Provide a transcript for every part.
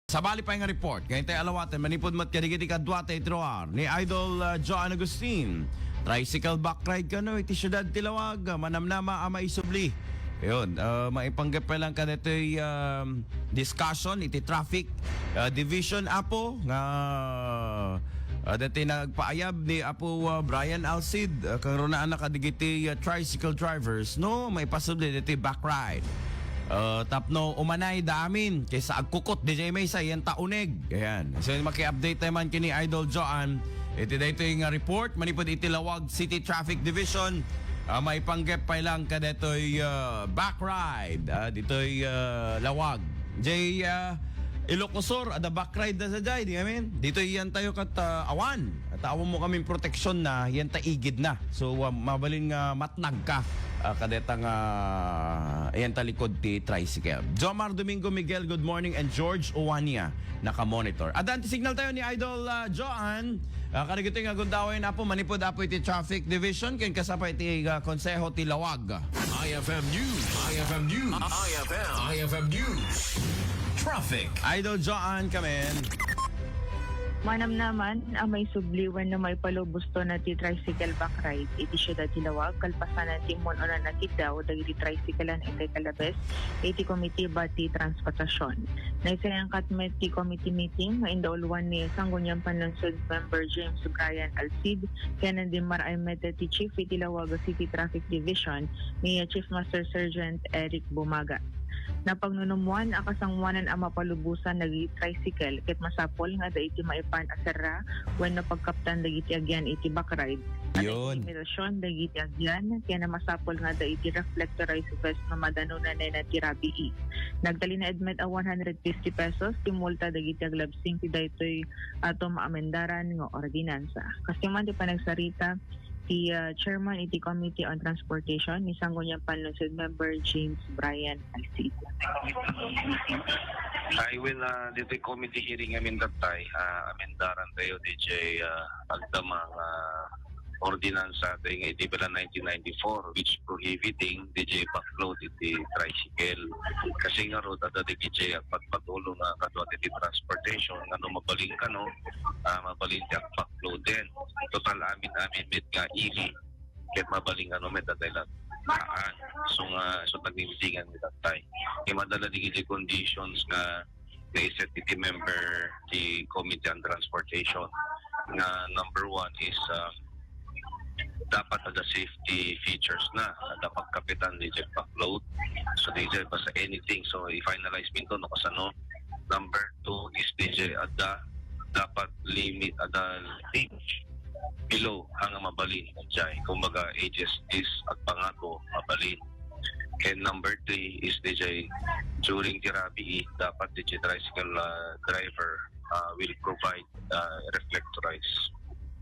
Sa bali pa nga report, ngayon tayo alawatan, manipod mat kadigiti kadwate itroar ni Idol Joan Agustin. Tricycle back ride ka no, iti syudad Tilawag, manamnama ama isubli. Yun, maipanggap pa lang ka nito'y discussion, iti traffic division apo nga dati nagpaayab ni Apo Brian Alcid kang runaan nakadigiti tricycle drivers no, maipasubli diti back ride. Tapno umanay daamin kaysa agkukot DJ May sa yan tauneg. Ayan. So maki-update naman kini Idol Joan. Iti dito yung report manipod Itilawag City Traffic Division. May panggap pa lang kadetoy back ride. Dito'y Lawag. Jay Ilocosor ada back ride na sa jay, di amin. Dito yan tayo kat awan. At awan mo kaming proteksyon na yan taigid na. So mabalin nga matnag ka kadetang yan talikod ti tricycle. Jomar Domingo Miguel, good morning, and George Owania naka-monitor. Adante signal tayo ni Idol Joan. Kanagito nga gundawin apo manipod apo iti traffic division ken kasapay iti konseho ti Lawag. IFM News. IFM News. IFM News. Traffic. Idol Joan, kamen. Manam naman, may subliwan na may palubusto na ti tricycle back ride. Iti syudad Tilawag, kalpasan na timon o na natidaw, dagiti tricyclean iti kalabes, iti komitiba ti transportasyon. Naisayang katmet ti committee meeting, nga indauluan ni Sangguniang Panlansod member James Brian Alcid, kaya nandimar ay meta ti Chief Tilawag City Traffic Division ni Chief Master Sergeant Eric Bumaga. Napagnunumuan akasangwanan ang mapalubusan nagi tricycle ket masapol nga da iti maipan asara when napagkaptan dagiti agyan iti back ride. Yun. Imitasyon dagiti agyan kaya na masapol nga da iti reflectorized vest na madanunan na ti rabii. Nagdali na admit a 150 pesos ti multa dagiti aglabsing ti daytoy ato maamendaran nga ordinansa. Kasi man ti panagsarita ti Chairman iti Committee on Transportation ni Sangguniang Panlansod member James Brian Alcid. I will dito committee hearing amin datay amendaran tayo DJ agdamang ordinansa tayo iti bala 1994 which prohibiting DJ backload iti tricycle kasi nga road ada DJ pagpatulo nga kadwa iti transportation nga no mabaling ka no mabaling ti backload din total amin med nga ili ket mabaling ano med datay lang so tagbibigyan ni tatay kaya madala di conditions nga naiset iti member di Committee on Transportation nga number one is dapat ada safety features na dapat kapitan DJ backload so DJ basta anything so i-finalize minto no kasano. Number two is DJ ada dapat limit ada age below hanga mabalin jay kumbaga ages is at pangato mabalin. And number three is DJ during therapy dapat DJ tricycle driver will provide reflectorized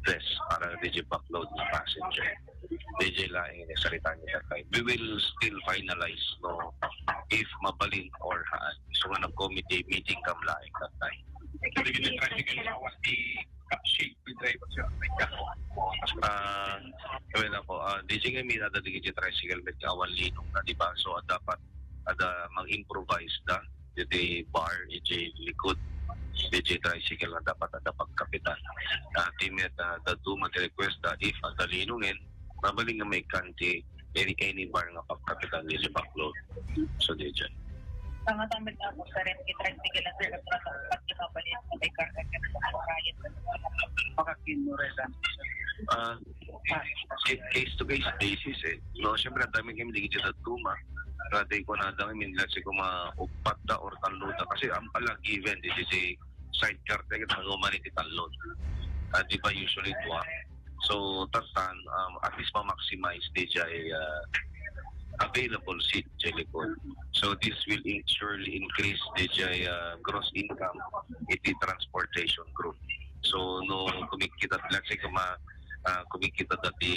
dress para DJ backload ng passenger. DJ laing salita niya kay. We will still finalize no if mabalin or haan. So nga committee meeting kam laing tatay. Jadi tricycle awas di kapsik driver siya. Well ako, DJ nga mina dali DJ tricycle med kawan linong na diba? So dapat ada mag-improvise da DJ bar, DJ likod DJ tricycle na dapat ada pagkapitan. Timet datu mag-request da if ang dalinungin, mabaling nga may kanti any bar nga pagkapitan DJ backload. So DJ. Tangatamit ako sa rin tricycle na sir at pagkakapalit sa may karga ka sa karayan Pakakinuresan. Case to case basis no syempre ang dami kami digit sa tuma raday ko na dami minlas ko maupat da or talod kasi ang pala given DJ sidecar tayo ng humanity talod di ba usually dua so tatan at least ma-maximize DJ available seat likod. So this will surely increase DJ gross income iti transportation group. So no kumikita let's say kumikita dati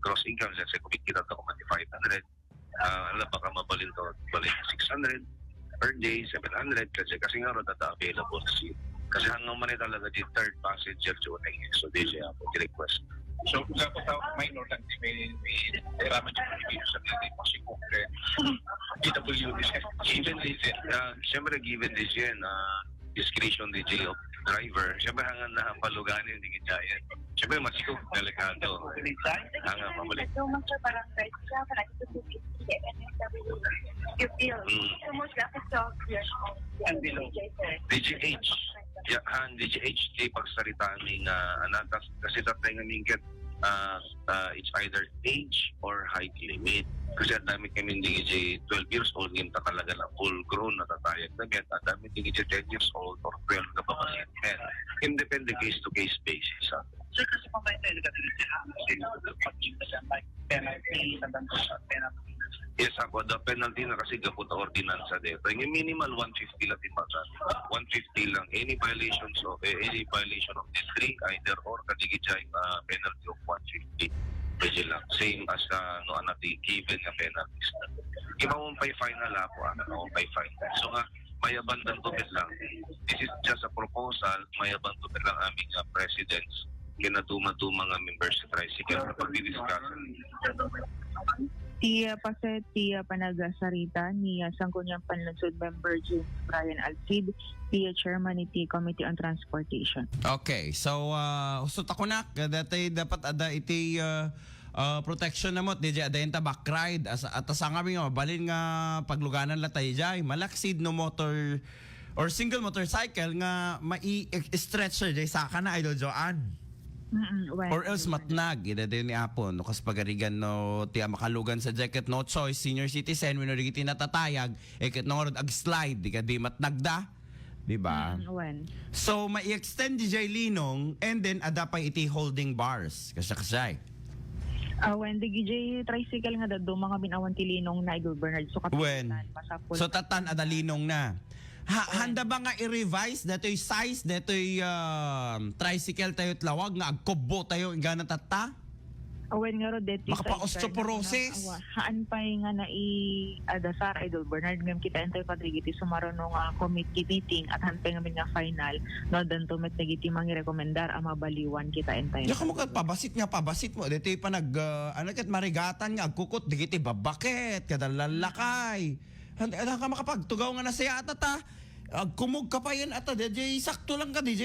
gross income let's say kumikita ta kumati 500 ala baka mabalin to balik 600 per day 700 kasi nga ro data available seat kasi hanggang man talaga di third passenger journey so DJ ako request. So kung ako sa minor lang may raman yung review sa mga pasikukre PWD given this siyempre given this yan discretion DJ of driver, siyempre hangan na paluganin di gijayan. Siyempre masikog delikado. Hangan mamalik. So much barangay siya para ito to be NSW. You feel so much like a 12 years old. And below. DGH. Han DGH di pagsalita ning anatas kasi tatay nga mingket it's either age or height limit. Kasi ang dami kami DGH 12 years old yung talaga na full grown na tatayag na met. Ang dami DGH 10 years old or 12 na papasit. Independent case to case basis. So kasi pamayin tayo like penalty, penalty. Yes, ako, the penalty na kasi gapot ordinansa dito. Yung minimal 150 lang timasa. 150 lang. Any violation of this three, either or, kadigijay penalty of 150. Pwede lang. Same as anati given na penalties. Imawampay fine na lang po, imawampay fine. So nga, may abandon to bit lang. This is just a proposal, may abandon to bit lang aming presidents. Kinatuma-tuma nga members sa tricycle na pagdidiscuss. Tiya Paset, Tiya Panagasarita, niya Sangkunyang Panlunsod Member James Brian Alcid, Tiya Chairman ni Tiya Committee on Transportation. Okay, so usot ako na dati dapat ada iti protection na mo DJ ada yung back ride at sa kami nga balin nga pagluganan la tayo jay malaksid no motor or single motorcycle nga mai-stretcher jay saka na Idol Joanne. Well, Or else matnag, ida din ni Apon, no, kas pagarigan no, tiya makalugan sa jacket, no choice, senior citizen, when rigiti natatayag, ket no ag slide, di ka di matnagda, di ba? when? So, mai-extend DJ Linong, and then adapay iti holding bars, kasya. When the GJ tricycle nga dado mga binawan ti Linong na Idol Bernard. So When? pasapol. So, tatan ada Linong na. Handa ba nga i-revise dato'y size, dato'y tricycle tayo tlawag, nga agkobo tayo, nga natata? When nga ro deti Makapa-osteoporosis. Haan pa nga na i-adasar Idol Bernard ngam kita entay patrigiti sumaro no nga committee meeting at hantay ngamin nga final no danto met nagiti mangirekomendar ama baliwan kita entay. Ya ka mo pabasit mo. Dito pa kat marigatan nga agkukot digiti babakit kada lalakay. Handa ka makapagtugaw nga na saya atata. Agkumog ka pa yan ata DJ sakto lang ka DJ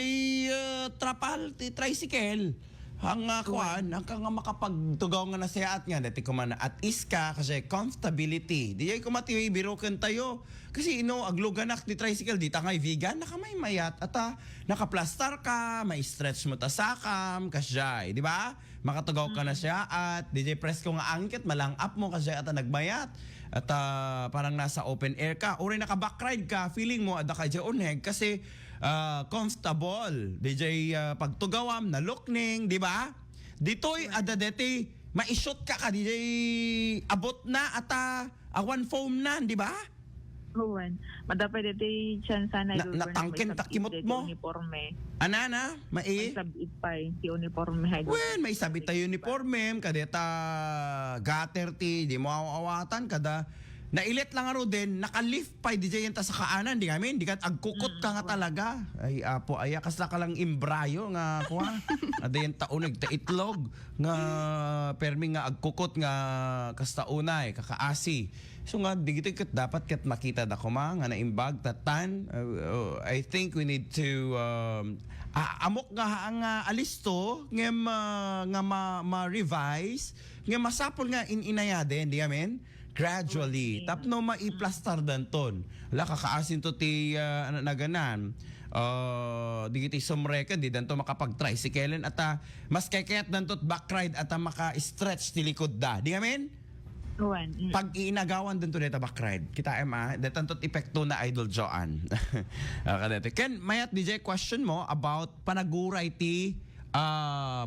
trapal tricycle. Ang kuan, ang nga makapagtugaw nga na siya at nga, dati kumana at iska kasi comfortability. Di ay kumatiwi biroken tayo. Kasi agluganak di tricycle, di tangay vegan, nakamay mayat. At nakaplastar ka, may stretch mo tasakam, kasyay, di ba? Makatugaw ka na siya at DJ press ko nga angkit, malang up mo kasi at nagmayat. At parang nasa open air ka. Uri naka-backride ka, feeling mo ada ka dyan unheg kasi comfortable. DJ pagtugawam na lukning, di ba? Dito'y adadeti, maishot ka DJ abot na ata awan foam na, di ba? Huwan. Madapay deti chance na Idol Bernard. Natangkin takimot mo. Uniforme. Anana, May sabit pa ti uniforme Idol. Well, may sabit tayo uniforme, kadeta gutter ti, di mo awatan kada nailit lang aro din, naka-lift pa DJ yan ta sa kaanan, di kami, di ka agkukot ka nga talaga. Ay, apo, kas na ka lang imbrayo nga, kuha. Ada yan taunag, ta itlog, nga, permi nga agkukot nga, kasta unay, kakaasi. So nga, di gito dapat kat makita da kuma, nga naimbag, tatan. I think we need to, amok nga ang alisto, nga ma-revise, nga masapol nga inaya din, di amin? Gradually. Tapno maiplastar danton. Wala kakaasin to ti naganan. Di kiti sumrekan di danto makapag-tricyclean at mas kayat danto backride at maka-stretch ti likod da. Di amin? Pag iinagawan danto dito backride. Kita datantot epekto na Idol Joanne. Ken, mayat DJ question mo about panaguray ti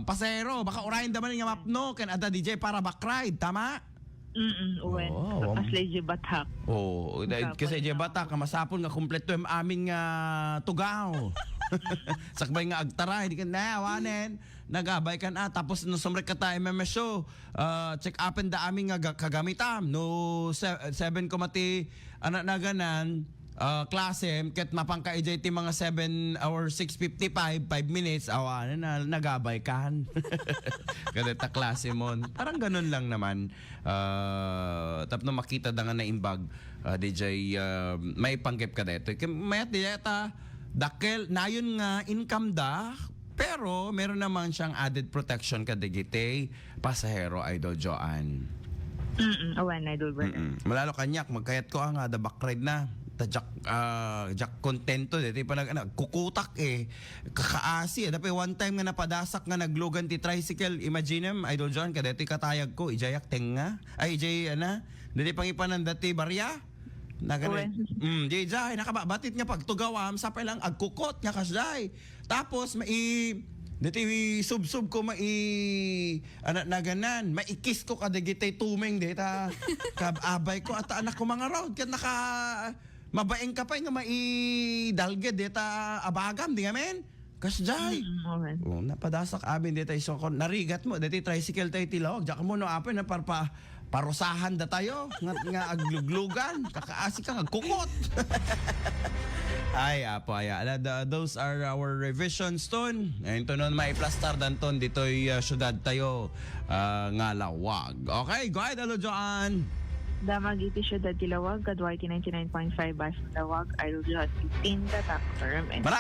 pasero. Baka urayin daman nga mapno. Ken ada DJ para backride. Tama? Uwen. Aslay je batak. Kasi je batak, masapon nga kumpleto yung aming tugaw. Sakbay nga agtara, hindi ka na, awanin. Nagabay ka na, tapos no sumrek ka tayo MMSO, check up and da aming kagamitam. No 7 kumati, anak na ganan, klase, ket mapangka ijay ti mga 7 or 6:55, 5 minutes, awanan na, nagabay kan. Kadeta klase mo. Parang ganun lang naman. Tapno makita da nga na imbag, DJ, may panggip ka dito. Mayat DJ ta, dakkel nayon nga income da, pero meron naman siyang added protection kadigite pasahero Idol Joanne. Awan, Idol brother. Malalo kanyak magkayat ko ang the back ride na. Tajak jak kontento dito pa kukutak kakaasi dapat one time nga napadasak nga naglugan ti tricycle, imagine Idol John kadeti katayag ko ijayak tenga ay ijay dito pangipanan dati barya na ganun jay nakabatit nga pagtugawam sa lang agkukot nga kasday tapos dito sub-sub ko na ganan maikis ko kadigitay tumeng dita kababay ko at anak ko mga road kat mabaeng ka pa nga maidalged dita abagam di ngamen kasjay napadasak amin dita iso ko narigat mo dito tricycle tayo tilawag jak mo no apo na parusahan da tayo nga agluglugan kakaasi ka agkukot. Ay apo those are our revisions ton ito nun maiplastar danton dito'y syudad tayo nga lawag. Okay go ahead Idol Joanne. Damag iti siya Tilawag, Kadway 99.5 Bas Lawag, Idol John 15, Tatak Term, and